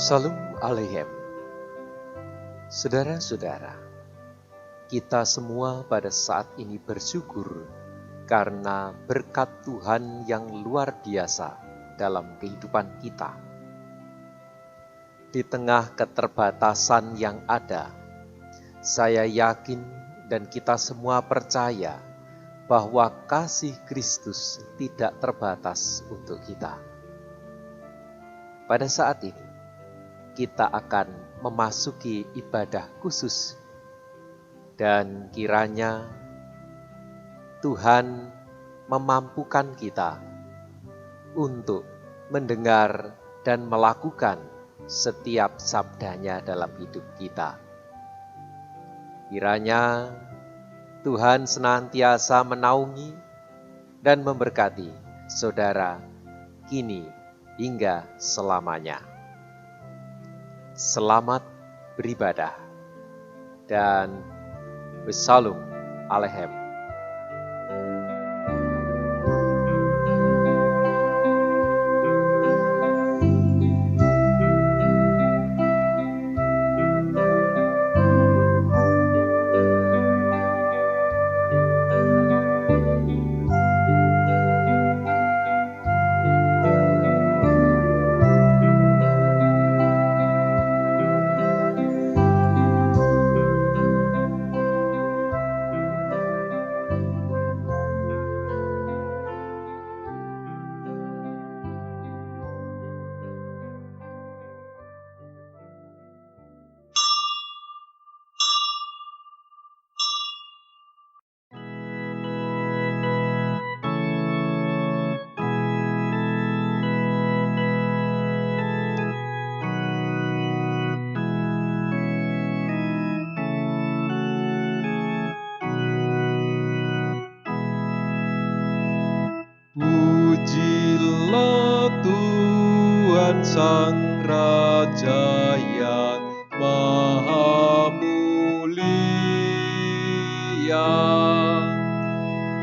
Salam Aleichem. Saudara-saudara, kita semua pada saat ini bersyukur karena berkat Tuhan yang luar biasa dalam kehidupan kita. Di tengah keterbatasan yang ada, saya yakin dan kita semua percaya bahwa kasih Kristus tidak terbatas untuk kita. Pada saat ini, kita akan memasuki ibadah khusus dan kiranya Tuhan memampukan kita untuk mendengar dan melakukan setiap sabdanya dalam hidup kita. Kiranya Tuhan senantiasa menaungi dan memberkati saudara kini hingga selamanya. Selamat beribadah dan Shalom Aleichem. Pujilah Tuhan Sang Raja yang Maha Mulia.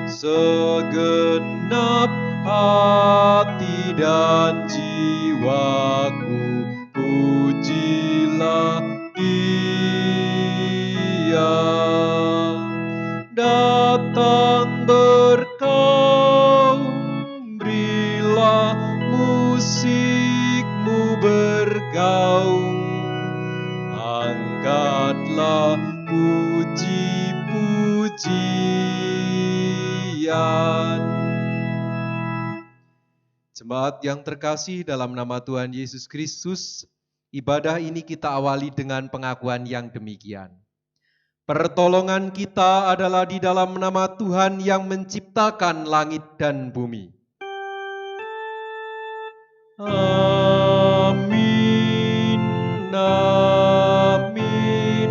Segenap hati dan jiwaku, pujilah Dia. Datang berkaum, berilah musikmu bergaung, angkatlah puji-pujian. Jemaat yang terkasih dalam nama Tuhan Yesus Kristus, ibadah ini kita awali dengan pengakuan yang demikian. Pertolongan kita adalah di dalam nama Tuhan yang menciptakan langit dan bumi. Amin, amin,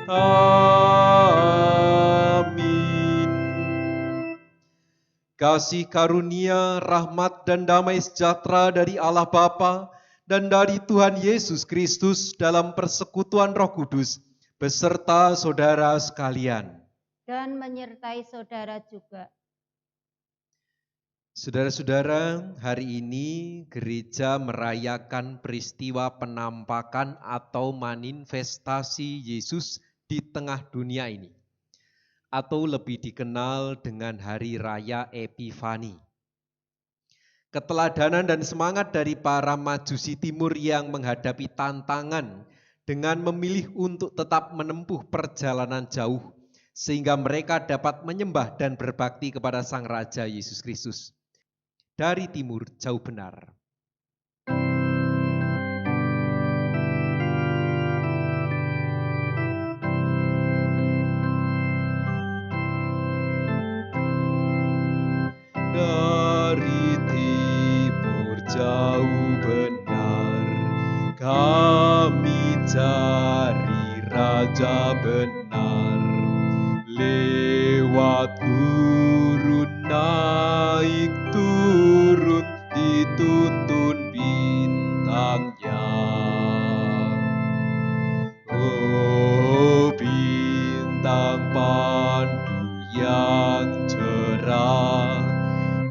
amin. Kasih karunia, rahmat dan damai sejahtera dari Allah Bapa dan dari Tuhan Yesus Kristus dalam persekutuan Roh Kudus beserta saudara sekalian. Dan menyertai saudara juga. Saudara-saudara, hari ini gereja merayakan peristiwa penampakan atau manifestasi Yesus di tengah dunia ini, atau lebih dikenal dengan Hari Raya Epifani. Keteladanan dan semangat dari para Majusi Timur yang menghadapi tantangan dengan memilih untuk tetap menempuh perjalanan jauh, sehingga mereka dapat menyembah dan berbakti kepada Sang Raja Yesus Kristus. Dari timur jauh benar. Dari timur jauh benar, kami cari Raja benar. Lewat gurun naik turun, dituntun bintangnya. Oh bintang pandu yang cerah,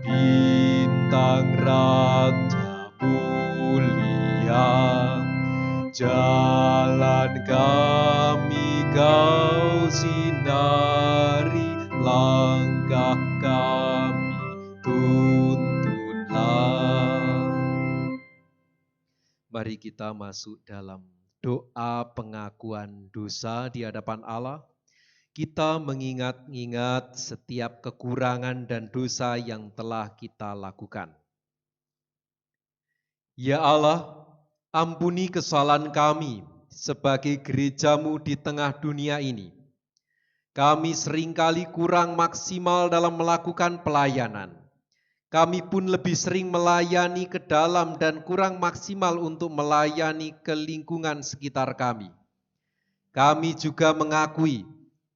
bintang Raja mulia, Jalan kami Kau sinari, langkah kami tuntunlah. Mari kita masuk dalam doa pengakuan dosa di hadapan Allah. Kita mengingat-ingat setiap kekurangan dan dosa yang telah kita lakukan. Ya Allah, ampuni kesalahan kami sebagai gereja-Mu di tengah dunia ini. Kami seringkali kurang maksimal dalam melakukan pelayanan. Kami pun lebih sering melayani ke dalam dan kurang maksimal untuk melayani ke lingkungan sekitar kami. Kami juga mengakui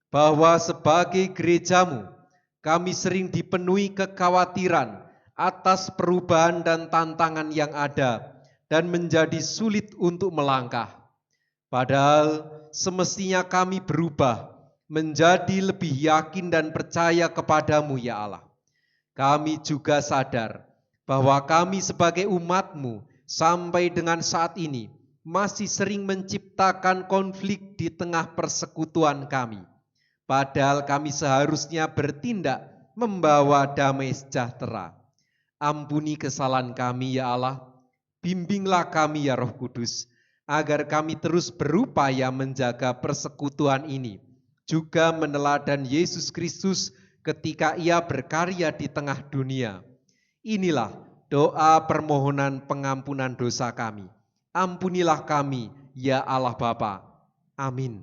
bahwa sebagai gereja-Mu, kami sering dipenuhi kekhawatiran atas perubahan dan tantangan yang ada dan menjadi sulit untuk melangkah. Padahal semestinya kami berubah menjadi lebih yakin dan percaya kepada-Mu, ya Allah. Kami juga sadar bahwa kami sebagai umat-Mu sampai dengan saat ini masih sering menciptakan konflik di tengah persekutuan kami. Padahal kami seharusnya bertindak membawa damai sejahtera. Ampuni kesalahan kami, ya Allah. Bimbinglah kami, ya Roh Kudus, agar kami terus berupaya menjaga persekutuan ini, juga meneladan Yesus Kristus ketika Ia berkarya di tengah dunia. Inilah doa permohonan pengampunan dosa kami. Ampunilah kami, ya Allah Bapa. Amin.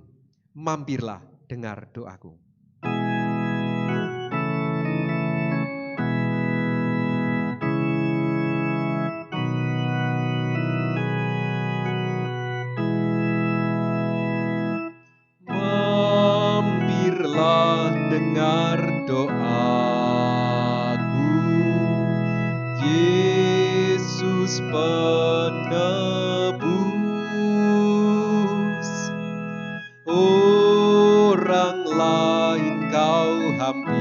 Mampirlah dengar doaku. Mampirlah dengar doaku, Yesus penebus. Orang lain Kau hampiri,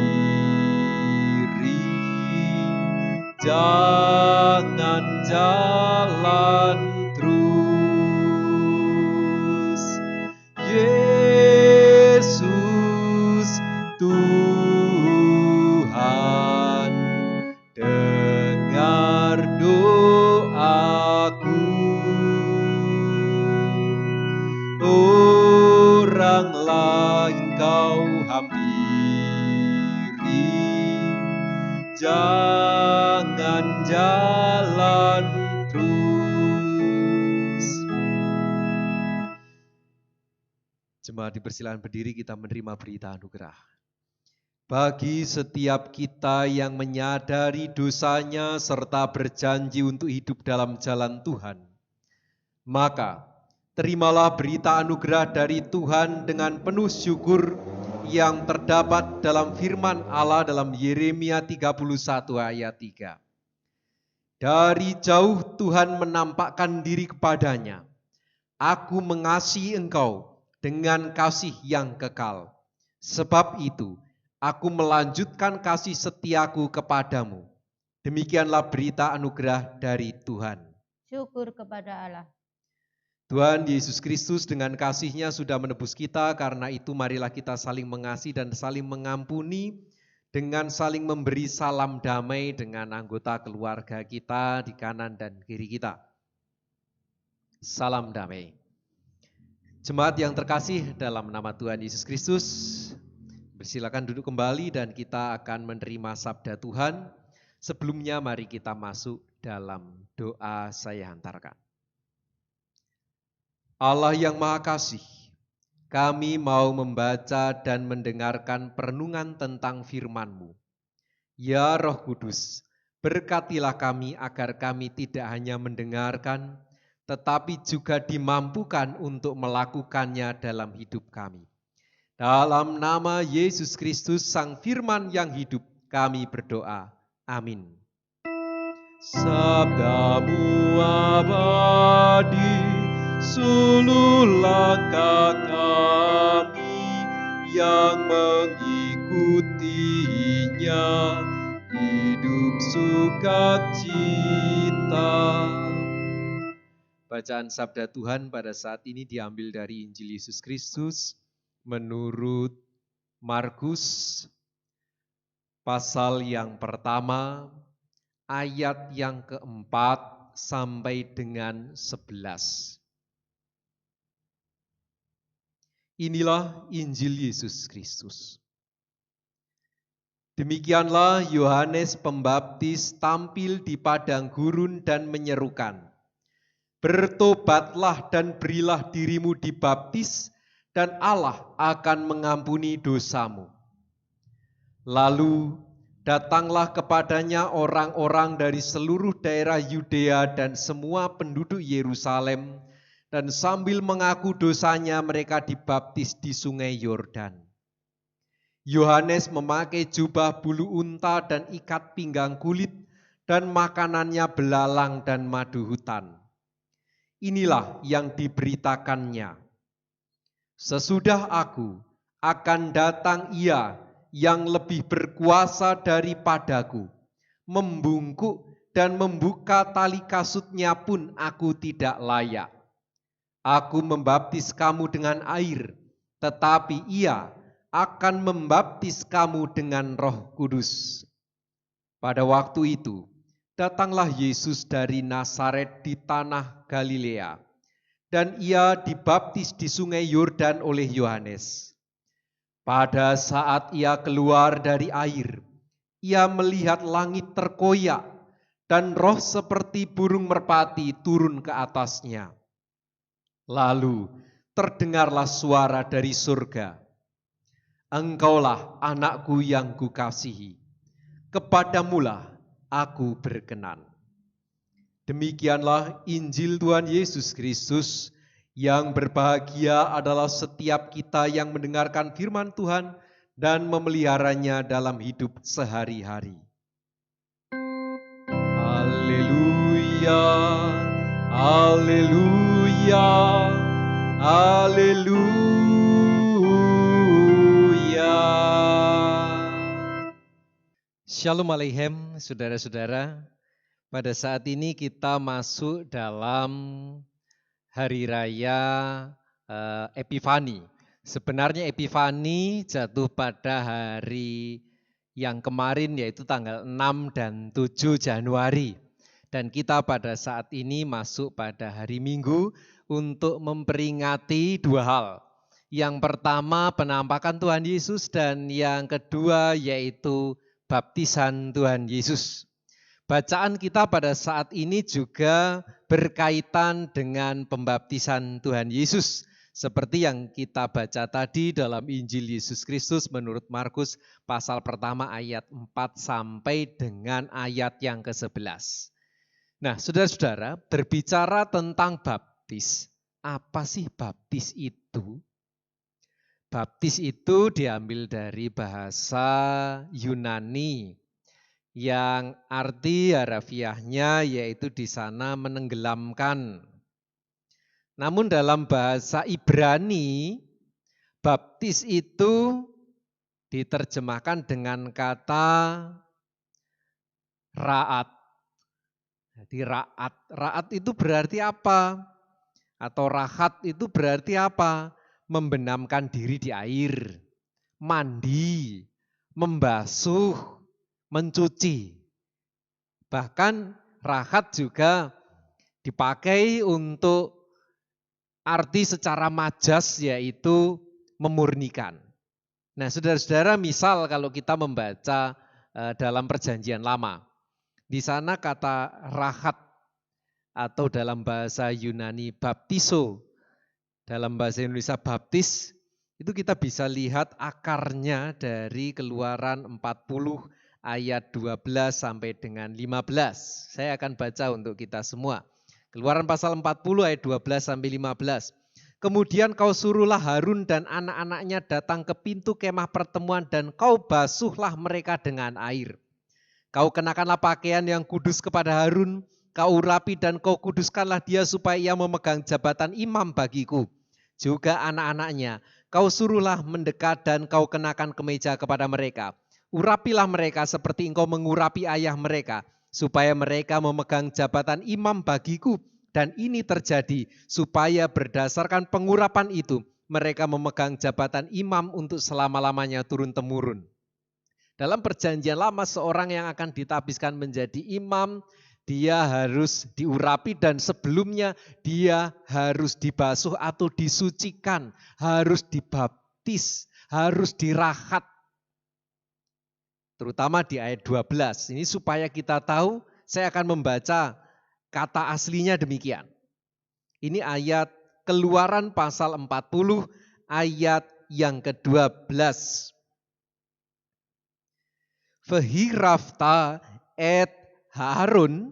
jangan jalan terus. Yesus Tuhan, dengar doaku. Orang lain Kau hampiri, jangan jalan terus. Jemaat dipersilakan berdiri, kita menerima berita anugerah. Bagi setiap kita yang menyadari dosanya serta berjanji untuk hidup dalam jalan Tuhan, maka terimalah berita anugerah dari Tuhan dengan penuh syukur yang terdapat dalam firman Allah dalam Yeremia 31 ayat 3. Dari jauh Tuhan menampakkan diri kepadanya. Aku mengasihi engkau dengan kasih yang kekal. Sebab itu, aku melanjutkan kasih setiaku kepadamu. Demikianlah berita anugerah dari Tuhan. Syukur kepada Allah. Tuhan Yesus Kristus dengan kasih-Nya sudah menebus kita, karena itu marilah kita saling mengasihi dan saling mengampuni dengan saling memberi salam damai dengan anggota keluarga kita di kanan dan kiri kita. Salam damai. Jemaat yang terkasih dalam nama Tuhan Yesus Kristus, bersilakan duduk kembali dan kita akan menerima sabda Tuhan. Sebelumnya mari kita masuk dalam doa saya hantarkan. Allah yang Maha Kasih, kami mau membaca dan mendengarkan perenungan tentang firman-Mu. Ya Roh Kudus, berkatilah kami agar kami tidak hanya mendengarkan, tetapi juga dimampukan untuk melakukannya dalam hidup kami. Dalam nama Yesus Kristus, Sang Firman yang hidup, kami berdoa. Amin. Sabda-Mu abadi, suluh langkah kami yang mengikutinya, hidup sukacita. Bacaan sabda Tuhan pada saat ini diambil dari Injil Yesus Kristus menurut Markus pasal yang pertama, ayat yang keempat sampai dengan 11. Inilah Injil Yesus Kristus. Demikianlah Yohanes Pembaptis tampil di padang gurun dan menyerukan, "Bertobatlah dan berilah dirimu dibaptis, dan Allah akan mengampuni dosamu." Lalu datanglah kepadanya orang-orang dari seluruh daerah Yudea dan semua penduduk Yerusalem, dan sambil mengaku dosanya mereka dibaptis di sungai Yordan. Yohanes memakai jubah bulu unta dan ikat pinggang kulit, dan makanannya belalang dan madu hutan. Inilah yang diberitakannya. "Sesudah aku akan datang Ia yang lebih berkuasa daripadaku. Membungkuk dan membuka tali kasutnya pun aku tidak layak. Aku membaptis kamu dengan air, tetapi Ia akan membaptis kamu dengan Roh Kudus." Pada waktu itu, datanglah Yesus dari Nazaret di tanah Galilea, dan Ia dibaptis di sungai Yordan oleh Yohanes. Pada saat Ia keluar dari air, Ia melihat langit terkoyak, dan roh seperti burung merpati turun ke atasnya. Lalu terdengarlah suara dari surga, "Engkaulah anakku yang kukasihi, kepadamulah aku berkenan." Demikianlah Injil Tuhan Yesus Kristus. Yang berbahagia adalah setiap kita yang mendengarkan firman Tuhan dan memeliharanya dalam hidup sehari-hari. Haleluya, haleluya, haleluya. Shalom Aleichem, saudara-saudara. Pada saat ini kita masuk dalam Hari Raya Epifani. Sebenarnya Epifani jatuh pada hari yang kemarin, yaitu tanggal 6 dan 7 Januari. Dan kita pada saat ini masuk pada hari Minggu untuk memperingati dua hal. Yang pertama penampakan Tuhan Yesus, dan yang kedua yaitu baptisan Tuhan Yesus. Bacaan kita pada saat ini juga berkaitan dengan pembaptisan Tuhan Yesus. Seperti yang kita baca tadi dalam Injil Yesus Kristus menurut Markus pasal pertama ayat 4 sampai dengan ayat yang ke-11. Nah, saudara-saudara, berbicara tentang baptis, apa sih baptis itu? Baptis itu diambil dari bahasa Yunani, yang arti harafiahnya yaitu di sana menenggelamkan. Namun dalam bahasa Ibrani, baptis itu diterjemahkan dengan kata ra'at. Jadi ra'at itu berarti apa? Atau rahat itu berarti apa? Membenamkan diri di air, mandi, membasuh, mencuci. Bahkan rahat juga dipakai untuk arti secara majas, yaitu memurnikan. Nah, saudara-saudara, misal kalau kita membaca dalam Perjanjian Lama, di sana kata rahat atau dalam bahasa Yunani baptiso, dalam bahasa Indonesia baptis, itu kita bisa lihat akarnya dari Keluaran 40 ayat 12 sampai dengan 15. Saya akan baca untuk kita semua. Keluaran pasal 40 ayat 12 sampai 15. "Kemudian kau suruhlah Harun dan anak-anaknya datang ke pintu kemah pertemuan, dan kau basuhlah mereka dengan air. Kau kenakanlah pakaian yang kudus kepada Harun, kau urapi dan kau kuduskanlah dia supaya ia memegang jabatan imam bagiku. Juga anak-anaknya, kau suruhlah mendekat dan kau kenakan kemeja kepada mereka. Urapilah mereka seperti engkau mengurapi ayah mereka, supaya mereka memegang jabatan imam bagiku Dan ini terjadi supaya berdasarkan pengurapan itu, mereka memegang jabatan imam untuk selama-lamanya turun-temurun. Dalam perjanjian lama, seorang yang akan ditabiskan menjadi imam, dia harus diurapi dan sebelumnya dia harus dibasuh atau disucikan, harus dibaptis, harus dirahat. Terutama di ayat 12. Ini supaya kita tahu, saya akan membaca kata aslinya demikian. Ini ayat Keluaran pasal 40 ayat yang ke-12. Vehirafta et Harun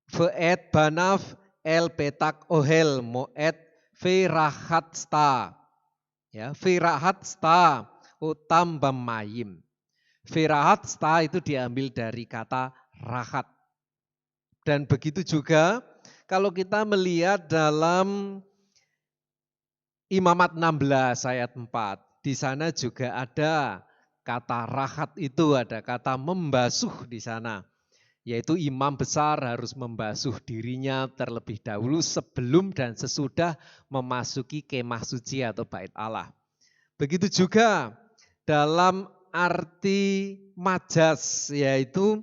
ve'et banav el petak ohel mo'et verahatsta. Ya, verahatsta utam bamayim. Verahatsta itu diambil dari kata rahat. Dan begitu juga kalau kita melihat dalam Imamat 16 ayat 4, di sana juga ada kata rahat itu, ada kata membasuh di sana. Yaitu imam besar harus membasuh dirinya terlebih dahulu sebelum dan sesudah memasuki kemah suci atau bait Allah. Begitu juga dalam arti majas, yaitu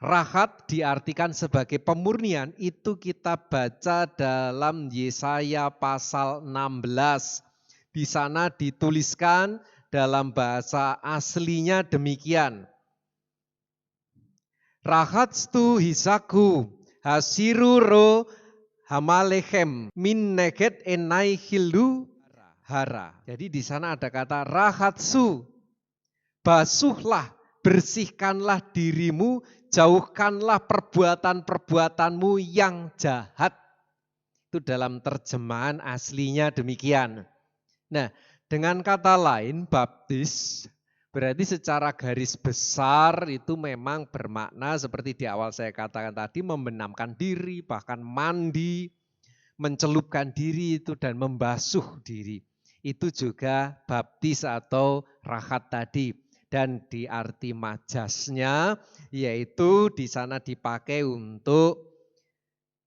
rahat diartikan sebagai pemurnian, itu kita baca dalam Yesaya pasal 16. Di sana dituliskan dalam bahasa aslinya demikian. Rahatstu hisaku hasiruro hamalechem min neget enai hildu hara. Jadi di sana ada kata rahatsu, basuhlah, bersihkanlah dirimu, jauhkanlah perbuatan-perbuatanmu yang jahat. Itu dalam terjemahan aslinya demikian. Nah, dengan kata lain, baptis berarti secara garis besar itu memang bermakna seperti di awal saya katakan tadi, membenamkan diri, bahkan mandi, mencelupkan diri itu dan membasuh diri. Itu juga baptis atau rahat tadi. Dan di arti majasnya yaitu di sana dipakai untuk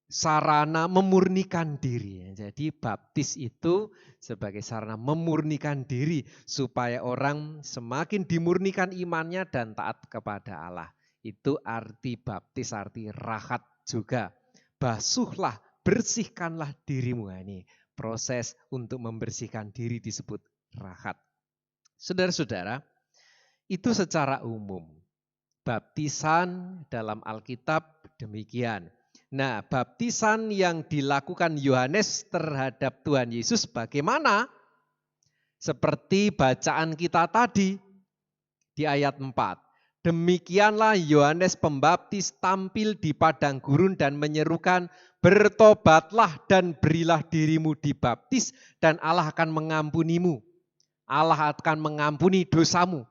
sarana memurnikan diri. Jadi baptis itu sebagai sarana memurnikan diri supaya orang semakin dimurnikan imannya dan taat kepada Allah. Itu arti baptis, arti rahat juga. Basuhlah, bersihkanlah dirimu. Ini proses untuk membersihkan diri disebut rahat. Saudara-saudara, itu secara umum. Baptisan dalam Alkitab demikian. Nah, baptisan yang dilakukan Yohanes terhadap Tuhan Yesus bagaimana? Seperti bacaan kita tadi di ayat 4. Demikianlah Yohanes Pembaptis tampil di padang gurun dan menyerukan, bertobatlah dan berilah dirimu dibaptis dan Allah akan mengampunimu. Allah akan mengampuni dosamu.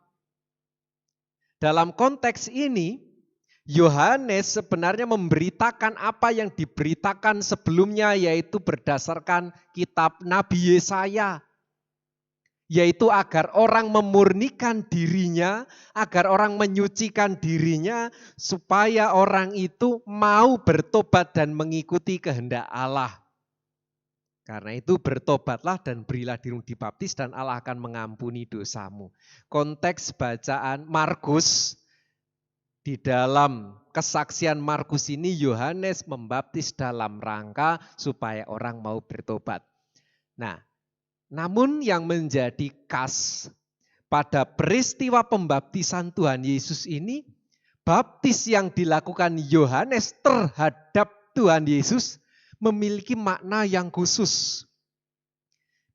Dalam konteks ini, Yohanes sebenarnya memberitakan apa yang diberitakan sebelumnya, yaitu berdasarkan kitab Nabi Yesaya. Yaitu agar orang memurnikan dirinya, agar orang menyucikan dirinya, supaya orang itu mau bertobat dan mengikuti kehendak Allah. Karena itu bertobatlah dan berilah dirimu dibaptis dan Allah akan mengampuni dosamu. Konteks bacaan Markus, di dalam kesaksian Markus ini Yohanes membaptis dalam rangka supaya orang mau bertobat. Nah, namun yang menjadi khas pada peristiwa pembaptisan Tuhan Yesus ini, baptis yang dilakukan Yohanes terhadap Tuhan Yesus memiliki makna yang khusus.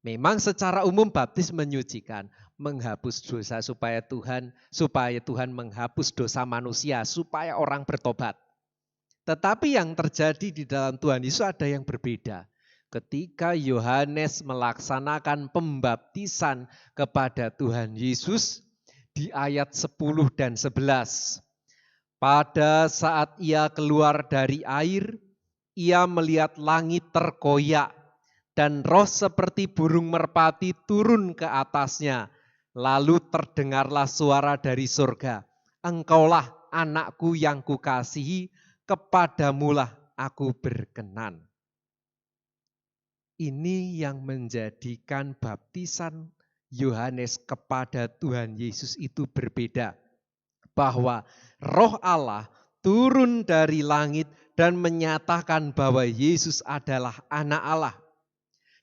Memang secara umum baptis menyucikan, menghapus dosa supaya Tuhan menghapus dosa manusia, supaya orang bertobat. Tetapi yang terjadi di dalam Tuhan Yesus ada yang berbeda. Ketika Yohanes melaksanakan pembaptisan kepada Tuhan Yesus di ayat 10 dan 11. Pada saat ia keluar dari air, ia melihat langit terkoyak dan roh seperti burung merpati turun ke atasnya. Lalu terdengarlah suara dari surga, engkaulah anakku yang kukasihi, kepadamulah aku berkenan. Ini yang menjadikan baptisan Yohanes kepada Tuhan Yesus itu berbeda. Bahwa Roh Allah turun dari langit dan menyatakan bahwa Yesus adalah anak Allah.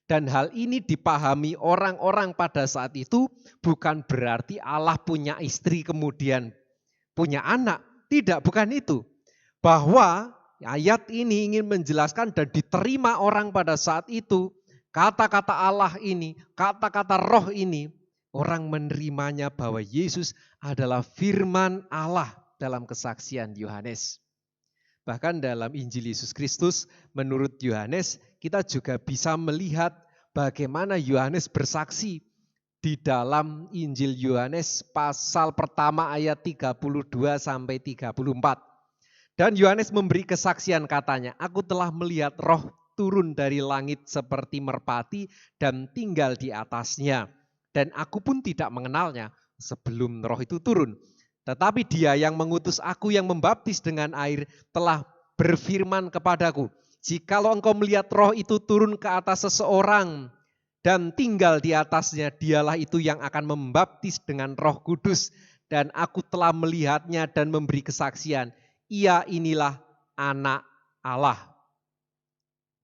Dan hal ini dipahami orang-orang pada saat itu bukan berarti Allah punya istri kemudian punya anak. Tidak, bukan itu. Bahwa ayat ini ingin menjelaskan dan diterima orang pada saat itu, kata-kata Allah ini, kata-kata Roh ini, orang menerimanya bahwa Yesus adalah firman Allah dalam kesaksian Yohanes. Bahkan dalam Injil Yesus Kristus, menurut Yohanes, kita juga bisa melihat bagaimana Yohanes bersaksi di dalam Injil Yohanes pasal pertama ayat 32 sampai 34. Dan Yohanes memberi kesaksian katanya, aku telah melihat Roh turun dari langit seperti merpati dan tinggal di atasnya. Dan aku pun tidak mengenalnya sebelum Roh itu turun. Tetapi Dia yang mengutus aku yang membaptis dengan air telah berfirman kepadaku, jikalau engkau melihat Roh itu turun ke atas seseorang dan tinggal di atasnya, dialah itu yang akan membaptis dengan Roh Kudus. Dan aku telah melihatnya dan memberi kesaksian, Ia inilah anak Allah.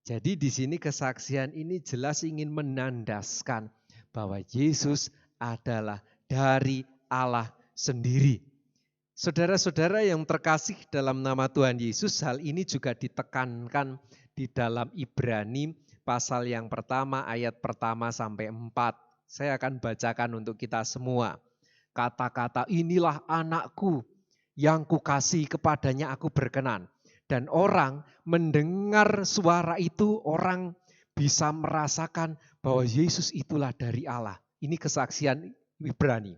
Jadi di sini kesaksian ini jelas ingin menandaskan bahwa Yesus adalah dari Allah sendiri. Saudara-saudara yang terkasih dalam nama Tuhan Yesus, hal ini juga ditekankan di dalam Ibrani pasal yang pertama ayat pertama sampai 4. Saya akan bacakan untuk kita semua. Kata-kata inilah anakku yang kukasihi, kepadanya aku berkenan. Dan orang mendengar suara itu, orang bisa merasakan bahwa Yesus itulah dari Allah. Ini kesaksian Ibrani.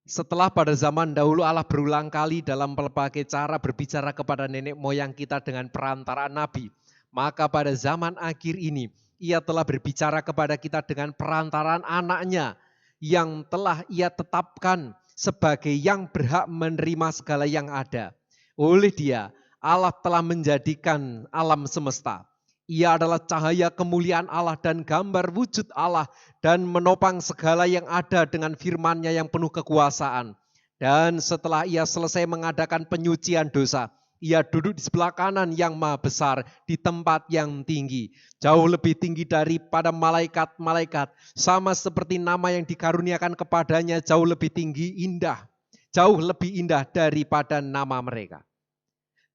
Setelah pada zaman dahulu Allah berulang kali dalam berbagai cara berbicara kepada nenek moyang kita dengan perantaraan nabi, maka pada zaman akhir ini Ia telah berbicara kepada kita dengan perantaraan anaknya yang telah Ia tetapkan sebagai yang berhak menerima segala yang ada. Oleh Dia, Allah telah menjadikan alam semesta. Ia adalah cahaya kemuliaan Allah dan gambar wujud Allah dan menopang segala yang ada dengan firman-Nya yang penuh kekuasaan. Dan setelah Ia selesai mengadakan penyucian dosa, Ia duduk di sebelah kanan yang maha besar di tempat yang tinggi. Jauh lebih tinggi daripada malaikat-malaikat. Sama seperti nama yang dikaruniakan kepadanya jauh lebih tinggi, indah. Jauh lebih indah daripada nama mereka.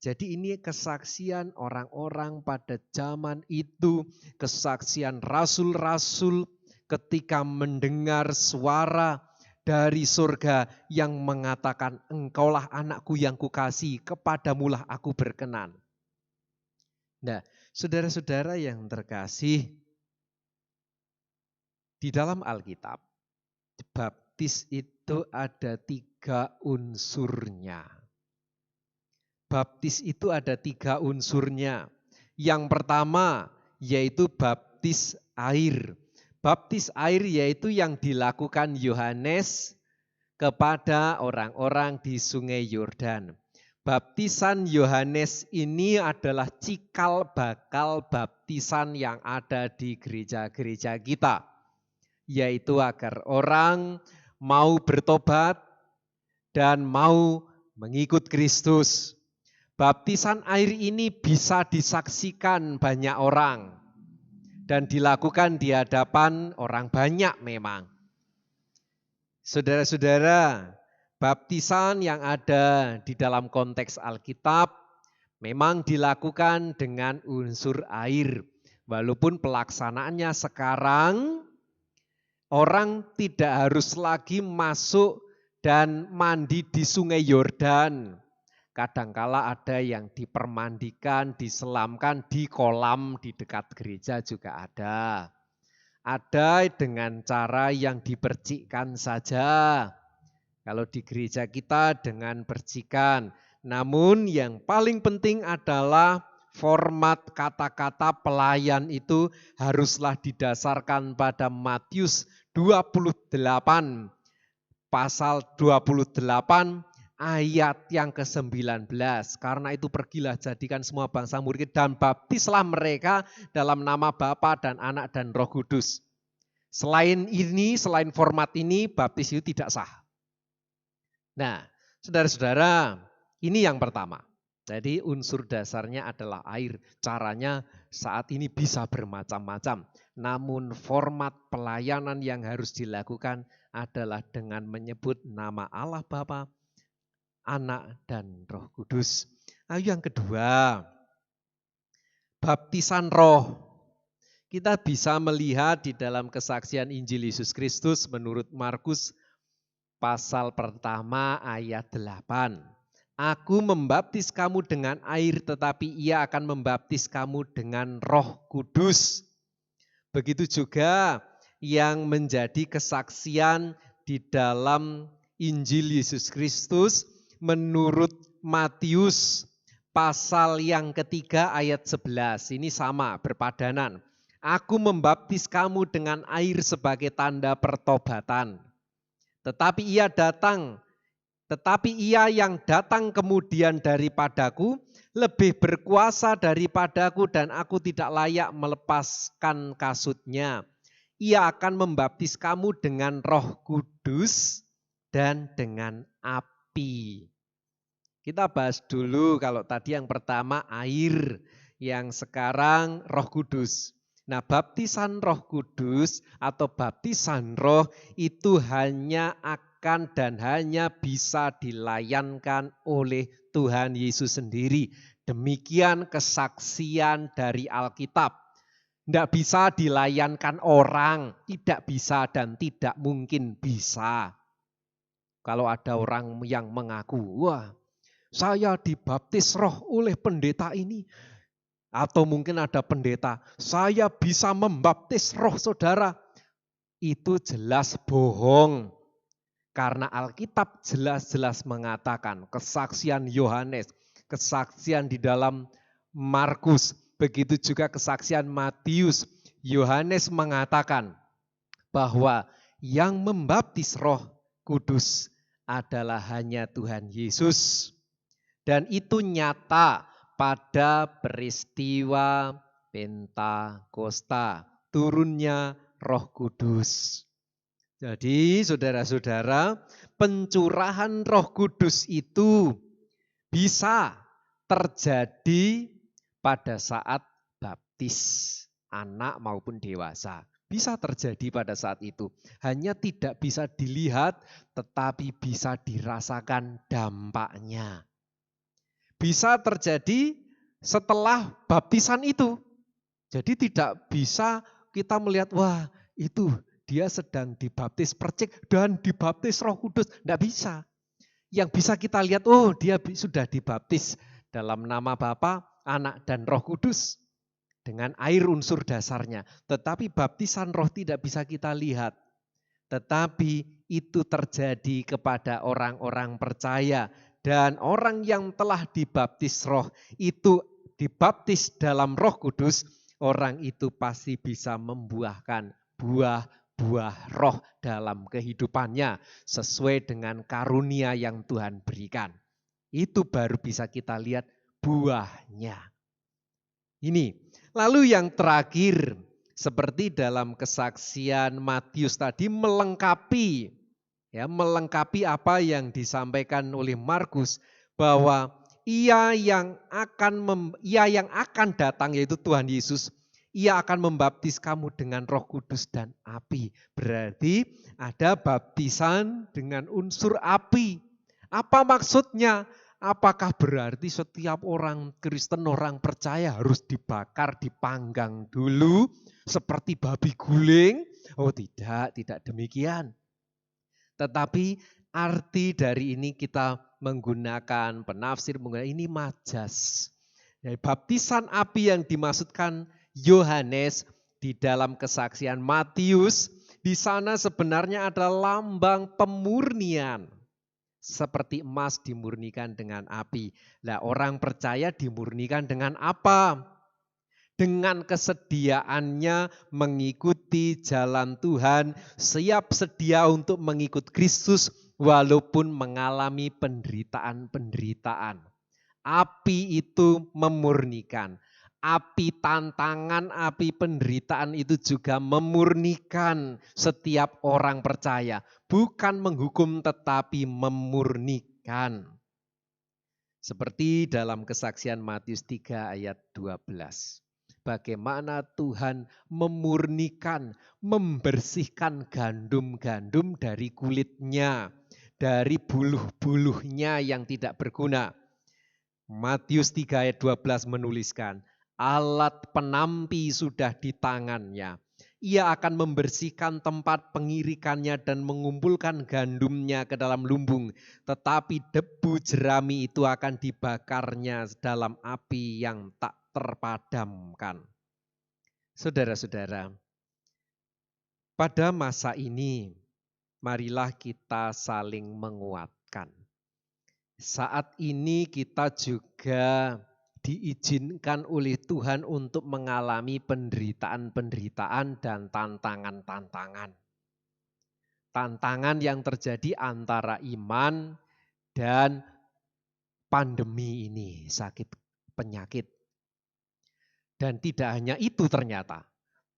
Jadi ini kesaksian orang-orang pada zaman itu. Kesaksian rasul-rasul ketika mendengar suara dari surga yang mengatakan, engkaulah anakku yang kukasihi, kepadamulah aku berkenan. Nah, saudara-saudara yang terkasih, di dalam Alkitab, baptis itu ada 3 unsurnya. Baptis itu ada 3 unsurnya. Yang pertama yaitu baptis air. Baptis air yaitu yang dilakukan Yohanes kepada orang-orang di Sungai Yordan. Baptisan Yohanes ini adalah cikal bakal baptisan yang ada di gereja-gereja kita. Yaitu agar orang mau bertobat dan mau mengikut Kristus. Baptisan air ini bisa disaksikan banyak orang. Dan dilakukan di hadapan orang banyak memang. Saudara-saudara, baptisan yang ada di dalam konteks Alkitab memang dilakukan dengan unsur air. Walaupun pelaksanaannya sekarang orang tidak harus lagi masuk dan mandi di Sungai Yordan. Kadangkala ada yang dipermandikan, diselamkan di kolam di dekat gereja juga ada. Ada dengan cara yang dipercikkan saja. Kalau di gereja kita dengan percikan. Namun yang paling penting adalah format kata-kata pelayan itu haruslah didasarkan pada Matius 28, pasal 28, ayat yang ke-19. Karena itu pergilah jadikan semua bangsa murid dan baptislah mereka dalam nama Bapa dan Anak dan Roh Kudus. Selain ini, selain format ini, baptis itu tidak sah. Nah, saudara-saudara, ini yang pertama. Jadi unsur dasarnya adalah air. Caranya saat ini bisa bermacam-macam. Namun format pelayanan yang harus dilakukan adalah dengan menyebut nama Allah Bapa, Anak, dan Roh Kudus. Nah, yang kedua, baptisan roh. Kita bisa melihat di dalam kesaksian Injil Yesus Kristus menurut Markus pasal pertama ayat 8. Aku membaptis kamu dengan air, tetapi ia akan membaptis kamu dengan Roh Kudus. Begitu juga yang menjadi kesaksian di dalam Injil Yesus Kristus menurut Matius pasal yang ketiga ayat 11. Ini sama, berpadanan. Aku membaptis kamu dengan air sebagai tanda pertobatan. Tetapi ia yang datang kemudian daripadaku lebih berkuasa daripadaku dan aku tidak layak melepaskan kasutnya. Ia akan membaptis kamu dengan Roh Kudus dan dengan api. Kita bahas dulu kalau tadi yang pertama air, yang sekarang Roh Kudus. Nah, baptisan Roh Kudus atau baptisan roh itu hanya akan dan hanya bisa dilayankan oleh Tuhan Yesus sendiri. Demikian kesaksian dari Alkitab. Tidak bisa dilayankan orang, tidak bisa dan tidak mungkin bisa. Kalau ada orang yang mengaku, wah saya dibaptis roh oleh pendeta ini. Atau mungkin ada pendeta, saya bisa membaptis roh saudara. Itu jelas bohong. Karena Alkitab jelas-jelas mengatakan, kesaksian Yohanes, kesaksian di dalam Markus, begitu juga kesaksian Matius. Yohanes mengatakan bahwa yang membaptis Roh Kudus adalah hanya Tuhan Yesus. Dan itu nyata pada peristiwa Pentakosta, turunnya Roh Kudus. Jadi saudara-saudara, pencurahan Roh Kudus itu bisa terjadi pada saat baptis anak maupun dewasa. Bisa terjadi pada saat itu. Hanya tidak bisa dilihat tetapi bisa dirasakan dampaknya. Bisa terjadi setelah baptisan itu. Jadi tidak bisa kita melihat, wah itu dia sedang dibaptis percik dan dibaptis Roh Kudus. Tidak bisa. Yang bisa kita lihat, oh dia sudah dibaptis dalam nama Bapa, Anak, dan Roh Kudus. Dengan air unsur dasarnya. Tetapi baptisan roh tidak bisa kita lihat. Tetapi itu terjadi kepada orang-orang percaya. Dan orang yang telah dibaptis roh itu dibaptis dalam Roh Kudus, orang itu pasti bisa membuahkan buah-buah roh dalam kehidupannya sesuai dengan karunia yang Tuhan berikan. Itu baru bisa kita lihat buahnya. Ini. Lalu yang terakhir, seperti dalam kesaksian Matius tadi melengkapi apa yang disampaikan oleh Markus, bahwa ia yang akan datang yaitu Tuhan Yesus, ia akan membaptis kamu dengan Roh Kudus dan api. Berarti ada baptisan dengan unsur api. Apa maksudnya? Apakah berarti setiap orang Kristen, orang percaya harus dibakar, dipanggang dulu seperti babi guling? Oh tidak demikian. Tetapi arti dari ini kita menggunakan penafsir, ini majas. Baptisan api yang dimaksudkan Yohanes di dalam kesaksian Matius, di sana sebenarnya ada lambang pemurnian. Seperti emas dimurnikan dengan api. Nah, orang percaya dimurnikan dengan apa? Dengan kesediaannya mengikuti jalan Tuhan, siap sedia untuk mengikut Kristus walaupun mengalami penderitaan-penderitaan. Api itu memurnikan. Api tantangan, api penderitaan itu juga memurnikan setiap orang percaya. Bukan menghukum tetapi memurnikan. Seperti dalam kesaksian Matius 3 ayat 12. Bagaimana Tuhan memurnikan, membersihkan gandum-gandum dari kulitnya, dari buluh-buluhnya yang tidak berguna. Matius 3 ayat 12 menuliskan, alat penampi sudah di tangannya. Ia akan membersihkan tempat pengirikannya dan mengumpulkan gandumnya ke dalam lumbung. Tetapi debu jerami itu akan dibakarnya dalam api yang tak terpadamkan. Saudara-saudara, pada masa ini, marilah kita saling menguatkan. Saat ini kita juga diizinkan oleh Tuhan untuk mengalami penderitaan-penderitaan dan tantangan-tantangan. Tantangan yang terjadi antara iman dan pandemi ini, sakit penyakit. Dan tidak hanya itu ternyata.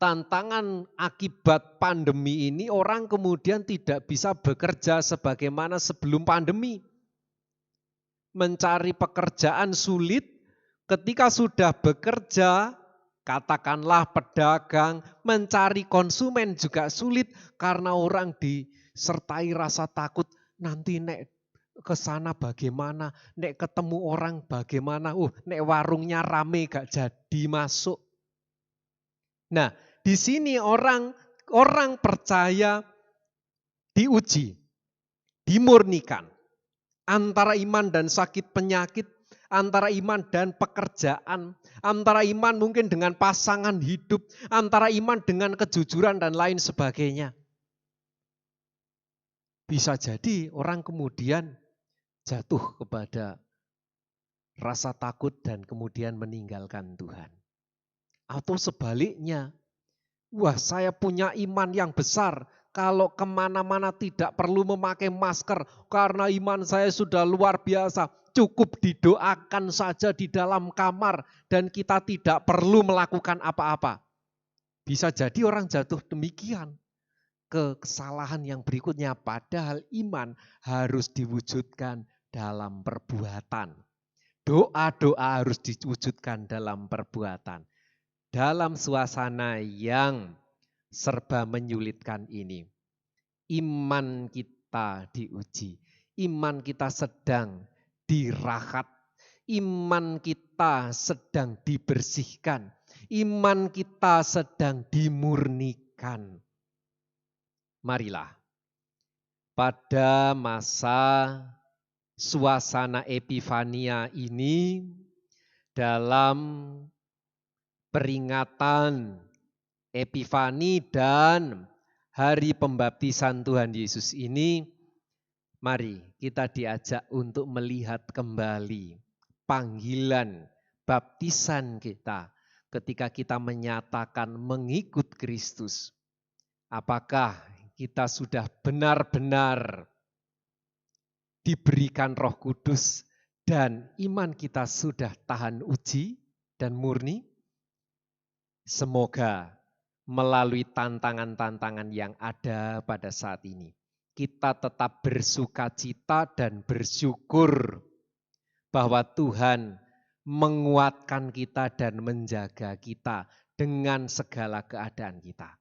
Tantangan akibat pandemi ini orang kemudian tidak bisa bekerja sebagaimana sebelum pandemi. Mencari pekerjaan sulit. Ketika sudah bekerja, katakanlah pedagang, mencari konsumen juga sulit karena orang disertai rasa takut. Nanti nek ke sana bagaimana, nek ketemu orang bagaimana, nek warungnya rame gak jadi masuk. Nah, di sini orang percaya diuji, dimurnikan antara iman dan sakit penyakit, antara iman dan pekerjaan, antara iman mungkin dengan pasangan hidup, antara iman dengan kejujuran dan lain sebagainya. Bisa jadi orang kemudian jatuh kepada rasa takut dan kemudian meninggalkan Tuhan. Atau sebaliknya, wah saya punya iman yang besar, kalau kemana-mana tidak perlu memakai masker karena iman saya sudah luar biasa. Cukup didoakan saja di dalam kamar dan kita tidak perlu melakukan apa-apa. Bisa jadi orang jatuh demikian ke kesalahan yang berikutnya. Padahal iman harus diwujudkan dalam perbuatan. Doa-doa harus diwujudkan dalam perbuatan. Dalam suasana yang serba menyulitkan ini, iman kita diuji, iman kita sedang dirahat, iman kita sedang dibersihkan, iman kita sedang dimurnikan. Marilah pada masa suasana Epifania ini, dalam peringatan Epifani dan hari pembaptisan Tuhan Yesus ini, mari kita diajak untuk melihat kembali panggilan baptisan kita ketika kita menyatakan mengikut Kristus. Apakah kita sudah benar-benar diberikan Roh Kudus dan iman kita sudah tahan uji dan murni? Semoga melalui tantangan-tantangan yang ada pada saat ini, kita tetap bersukacita dan bersyukur bahwa Tuhan menguatkan kita dan menjaga kita dengan segala keadaan kita.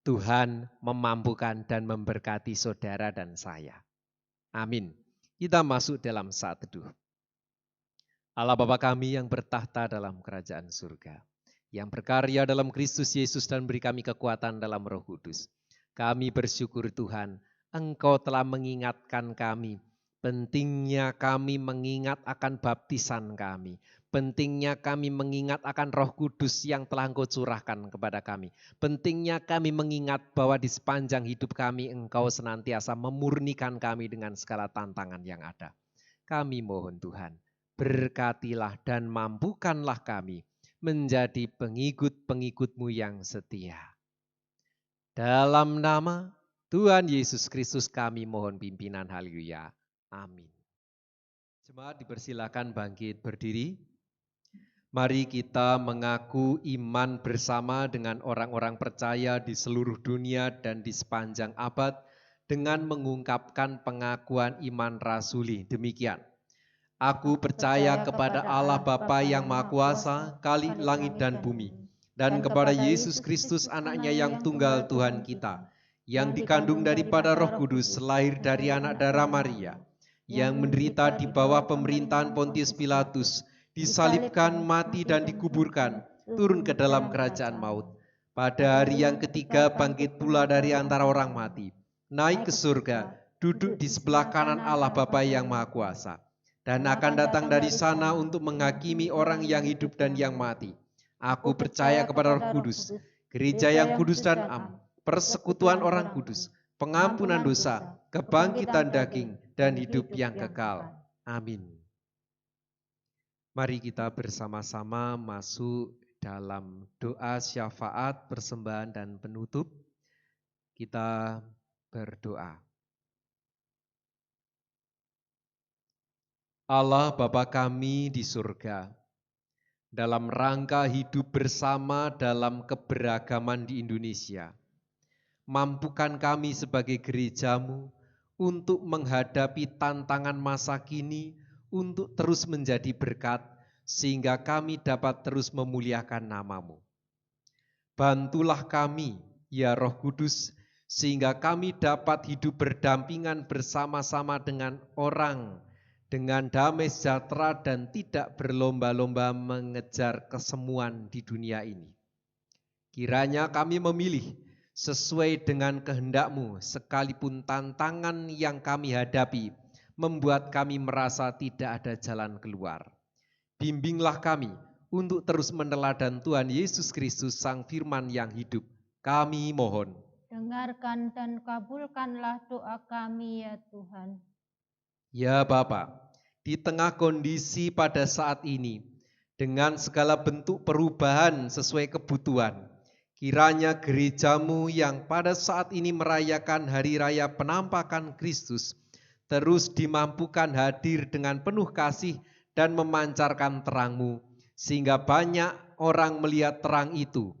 Tuhan memampukan dan memberkati saudara dan saya. Amin. Kita masuk dalam saat teduh. Allah Bapa kami yang bertahta dalam kerajaan surga, yang berkarya dalam Kristus Yesus dan beri kami kekuatan dalam Roh Kudus. Kami bersyukur Tuhan, Engkau telah mengingatkan kami, pentingnya kami mengingat akan baptisan kami, pentingnya kami mengingat akan Roh Kudus yang telah Engkau curahkan kepada kami, pentingnya kami mengingat bahwa di sepanjang hidup kami Engkau senantiasa memurnikan kami dengan segala tantangan yang ada. Kami mohon Tuhan, berkatilah dan mampukanlah kami menjadi pengikut-pengikut-Mu yang setia. Dalam nama Tuhan Yesus Kristus kami mohon pimpinan, haleluya. Amin. Jemaat dipersilakan bangkit berdiri. Mari kita mengaku iman bersama dengan orang-orang percaya di seluruh dunia dan di sepanjang abad dengan mengungkapkan pengakuan iman rasuli. Demikian. Aku percaya kepada Allah Bapa yang Maha Kuasa, Khalik langit dan bumi, dan kepada Yesus Kristus anaknya yang tunggal Tuhan kita, yang dikandung daripada Roh Kudus, lahir dari anak darah Maria, yang menderita di bawah pemerintahan Pontius Pilatus, disalibkan, mati dan dikuburkan, turun ke dalam kerajaan maut. Pada hari yang ketiga bangkit pula dari antara orang mati, naik ke surga, duduk di sebelah kanan Allah Bapa yang Maha Kuasa, dan akan datang dari sana untuk menghakimi orang yang hidup dan yang mati. Aku percaya kepada Roh Kudus, gereja yang kudus dan am, persekutuan orang kudus, pengampunan dosa, kebangkitan daging, dan hidup yang kekal. Amin. Mari kita bersama-sama masuk dalam doa syafaat, persembahan, dan penutup. Kita berdoa. Allah Bapa kami di surga, dalam rangka hidup bersama dalam keberagaman di Indonesia, mampukan kami sebagai gereja-Mu untuk menghadapi tantangan masa kini, untuk terus menjadi berkat, sehingga kami dapat terus memuliakan nama-Mu. Bantulah kami, ya Roh Kudus, sehingga kami dapat hidup berdampingan bersama-sama dengan orang, dengan damai sejahtera dan tidak berlomba-lomba mengejar kesemuan di dunia ini. Kiranya kami memilih sesuai dengan kehendak-Mu, sekalipun tantangan yang kami hadapi membuat kami merasa tidak ada jalan keluar. Bimbinglah kami untuk terus meneladan Tuhan Yesus Kristus, Sang Firman yang hidup. Kami mohon. Dengarkan dan kabulkanlah doa kami ya Tuhan. Ya Bapa, di tengah kondisi pada saat ini, dengan segala bentuk perubahan sesuai kebutuhan, kiranya gereja-Mu yang pada saat ini merayakan hari raya penampakan Kristus, terus dimampukan hadir dengan penuh kasih dan memancarkan terang-Mu, sehingga banyak orang melihat terang itu.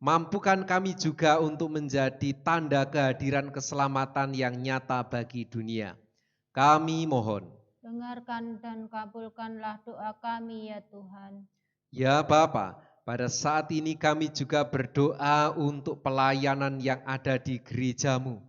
Mampukan kami juga untuk menjadi tanda kehadiran keselamatan yang nyata bagi dunia. Kami mohon. Dengarkan dan kabulkanlah doa kami ya Tuhan. Ya Bapa, pada saat ini kami juga berdoa untuk pelayanan yang ada di gereja-Mu.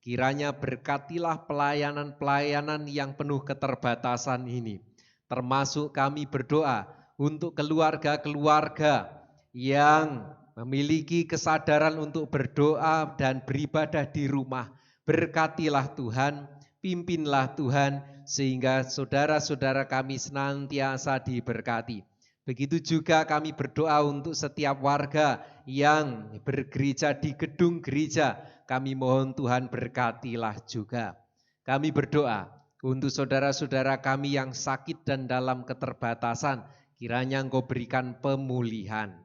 Kiranya berkatilah pelayanan-pelayanan yang penuh keterbatasan ini. Termasuk kami berdoa untuk keluarga-keluarga yang memiliki kesadaran untuk berdoa dan beribadah di rumah. Berkatilah Tuhan, pimpinlah Tuhan, sehingga saudara-saudara kami senantiasa diberkati. Begitu juga kami berdoa untuk setiap warga yang bergereja di gedung gereja. Kami mohon Tuhan berkatilah juga. Kami berdoa untuk saudara-saudara kami yang sakit dan dalam keterbatasan. Kiranya Engkau berikan pemulihan.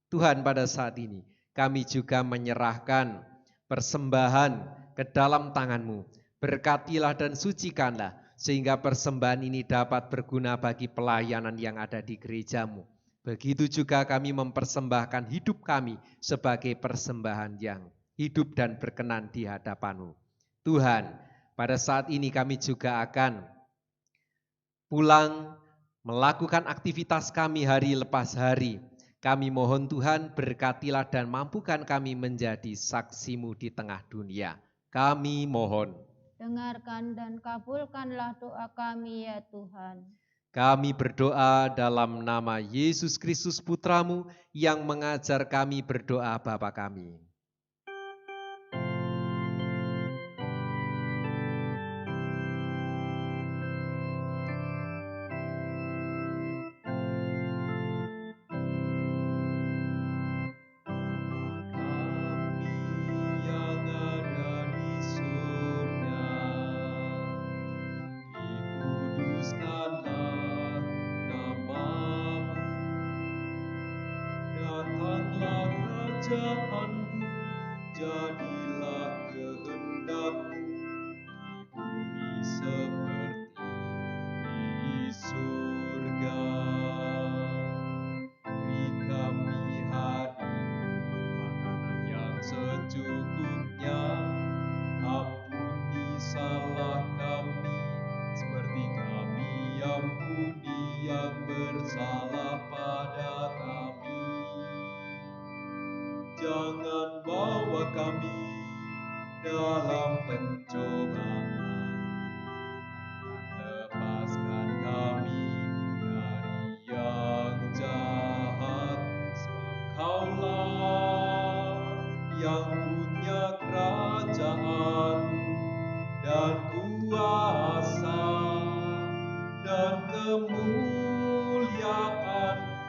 Tuhan, pada saat ini kami juga menyerahkan persembahan ke dalam tangan-Mu. Berkatilah dan sucikanlah, sehingga persembahan ini dapat berguna bagi pelayanan yang ada di gereja-Mu. Begitu juga kami mempersembahkan hidup kami sebagai persembahan yang hidup dan berkenan di hadapan-Mu. Tuhan, pada saat ini kami juga akan pulang melakukan aktivitas kami hari lepas hari. Kami mohon Tuhan berkatilah dan mampukan kami menjadi saksi-Mu di tengah dunia. Kami mohon. Dengarkan dan kabulkanlah doa kami ya Tuhan. Kami berdoa dalam nama Yesus Kristus Putra-Mu yang mengajar kami berdoa Bapa kami. Jadilah kehendak ampuni yang bersalah pada kami. Jangan bawa kami dalam pencobaan, lepaskan kami dari yang jahat. Sebab Kaulah yang punya kerajaan dan kuasa dan kemuliaan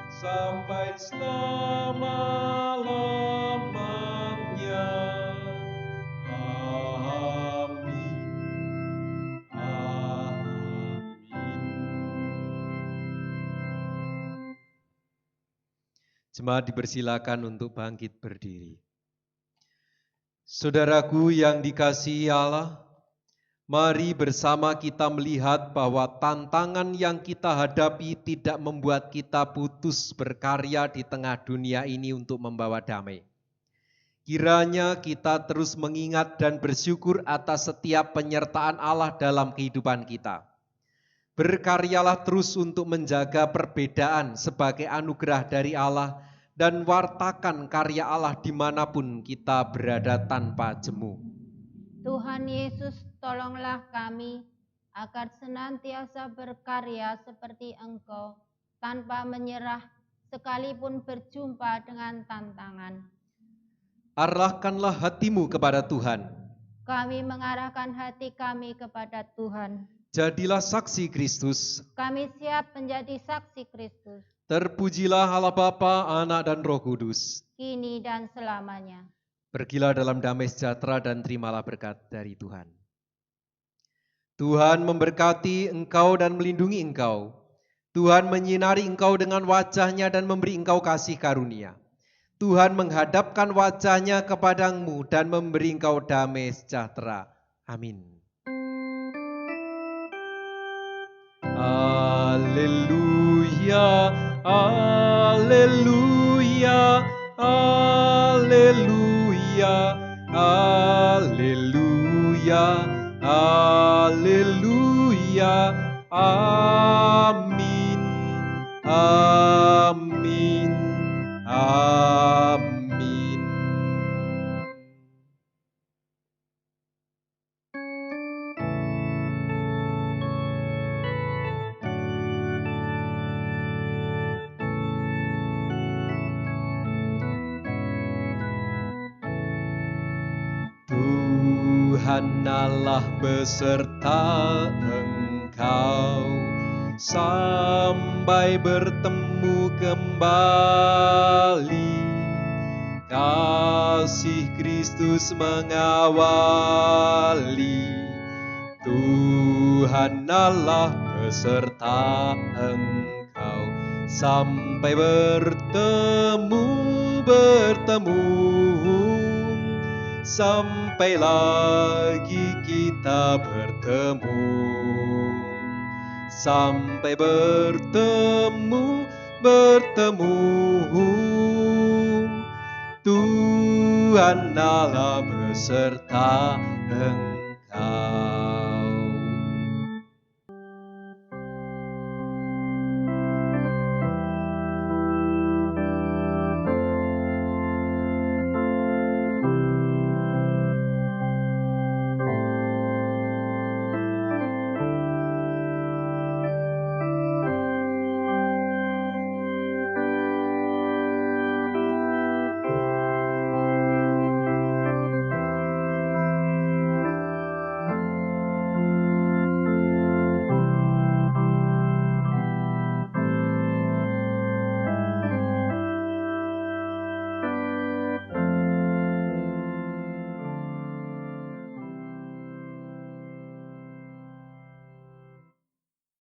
sampai selama-lamanya. Amin. Amin. Jemaat dipersilakan untuk bangkit berdiri. Saudaraku yang dikasihi Allah, mari bersama kita melihat bahwa tantangan yang kita hadapi tidak membuat kita putus berkarya di tengah dunia ini untuk membawa damai. Kiranya kita terus mengingat dan bersyukur atas setiap penyertaan Allah dalam kehidupan kita. Berkaryalah terus untuk menjaga perbedaan sebagai anugerah dari Allah dan wartakan karya Allah dimanapun kita berada tanpa jemu. Tuhan Yesus, tolonglah kami agar senantiasa berkarya seperti Engkau tanpa menyerah sekalipun berjumpa dengan tantangan. Arahkanlah hatimu kepada Tuhan. Kami mengarahkan hati kami kepada Tuhan. Jadilah saksi Kristus. Kami siap menjadi saksi Kristus, Terpujilah Allah Bapa, Anak dan Roh Kudus. kini dan selamanya. Pergilah dalam damai sejahtera dan terimalah berkat dari Tuhan. Tuhan memberkati engkau dan melindungi engkau. Tuhan menyinari engkau dengan wajah-Nya dan memberi engkau kasih karunia. Tuhan menghadapkan wajah-Nya kepadamu dan memberi engkau damai sejahtera. Amin. Haleluya, haleluya, haleluya, haleluya, haleluya, amin, amin, amin. Tuhan Allah beserta engkau sampai bertemu kembali. Kasih Kristus mengawali. Tuhan Allah beserta engkau sampai bertemu. Sampai lagi kita bertemu. Sampai bertemu. Tuhan Allah beserta engkau.